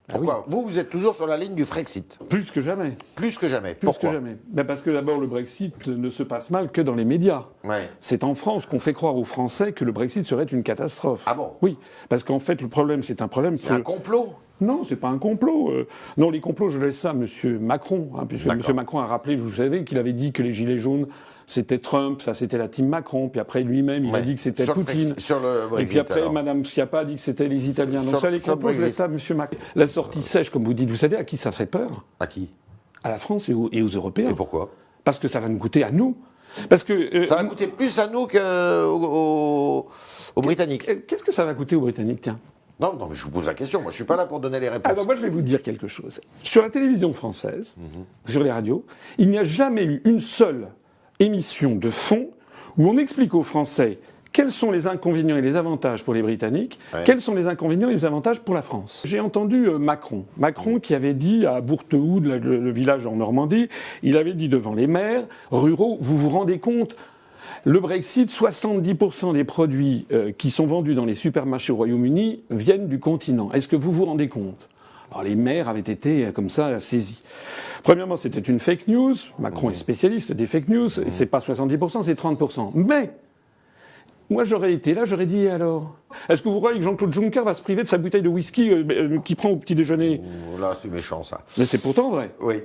Pourquoi vous êtes toujours sur la ligne du Frexit? Plus que jamais. Plus que jamais. Plus que jamais. Ben parce que d'abord, le Brexit ne se passe mal que dans les médias. Ouais. C'est en France qu'on fait croire aux Français que le Brexit serait une catastrophe. Ah bon? Oui, parce qu'en fait, le problème, c'est un problème... C'est un complot? Non, c'est pas un complot. Non, les complots, je laisse ça à M. Macron, puisque M. Macron a rappelé, vous savez, qu'il avait dit que les Gilets jaunes, c'était Trump, ça c'était la team Macron, puis après lui-même, il a dit que c'était Poutine. Sur le Brexit, et puis après, alors. Mme Schiappa a dit que c'était les Italiens. Donc ça, les complots, je laisse ça à M. Macron. La sortie sèche, comme vous dites, vous savez à qui ça fait peur? À qui? À la France et aux Européens. Et pourquoi? Parce que ça va nous coûter à nous. Parce que, ça va coûter plus à nous qu'aux Britanniques. Qu'est-ce que ça va coûter aux Britanniques, tiens? Non, mais je vous pose la question. Moi, je suis pas là pour donner les réponses. Alors moi, je vais vous dire quelque chose. Sur la télévision française, sur les radios, il n'y a jamais eu une seule émission de fond où on explique aux Français quels sont les inconvénients et les avantages pour les Britanniques, quels sont les inconvénients et les avantages pour la France. J'ai entendu Macron qui avait dit à Bourtehoud, le village en Normandie, il avait dit devant les maires ruraux, vous vous rendez compte, le Brexit, 70% des produits qui sont vendus dans les supermarchés au Royaume-Uni viennent du continent. Est-ce que vous vous rendez compte? Alors les maires avaient été comme ça saisis. Premièrement, c'était une fake news. Macron est spécialiste des fake news. Et c'est pas 70%, c'est 30%. Mais moi, j'aurais été là, j'aurais dit, et alors? Est-ce que vous croyez que Jean-Claude Juncker va se priver de sa bouteille de whisky qu'il prend au petit déjeuner? Là, c'est méchant, ça. Mais c'est pourtant vrai. Oui.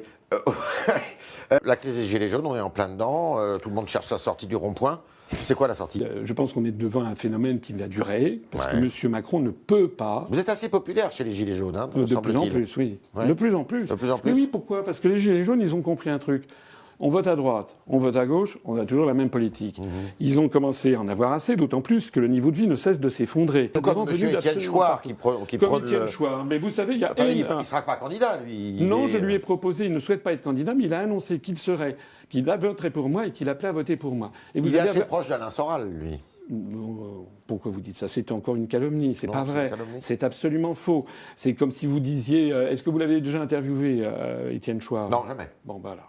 La crise des Gilets jaunes, on est en plein dedans. Tout le monde cherche la sortie du rond-point. C'est quoi la sortie? Je pense qu'on est devant un phénomène qui va durer, parce que M. Macron ne peut pas... Vous êtes assez populaire chez les Gilets jaunes, hein, de plus en plus, oui. Ouais. De plus en plus. De plus en plus. Mais oui, pourquoi? Parce que les Gilets jaunes, ils ont compris un truc. On vote à droite, on vote à gauche, on a toujours la même politique. Ils ont commencé à en avoir assez, d'autant plus que le niveau de vie ne cesse de s'effondrer. Comme M. Étienne Chouard qui Comme Étienne Chouard. Mais vous savez, il y a... il ne sera pas candidat, lui. Non, je lui ai proposé, il ne souhaite pas être candidat, mais il a annoncé qu'il voterait pour moi et qu'il appelait à voter pour moi. Et vous il est assez proche d'Alain Soral, lui. Pourquoi vous dites ça? C'est encore une calomnie, c'est pas vrai. C'est absolument faux. C'est comme si vous disiez... Est-ce que vous l'avez déjà interviewé, Étienne Chouard? Non, jamais. Bon, bah là.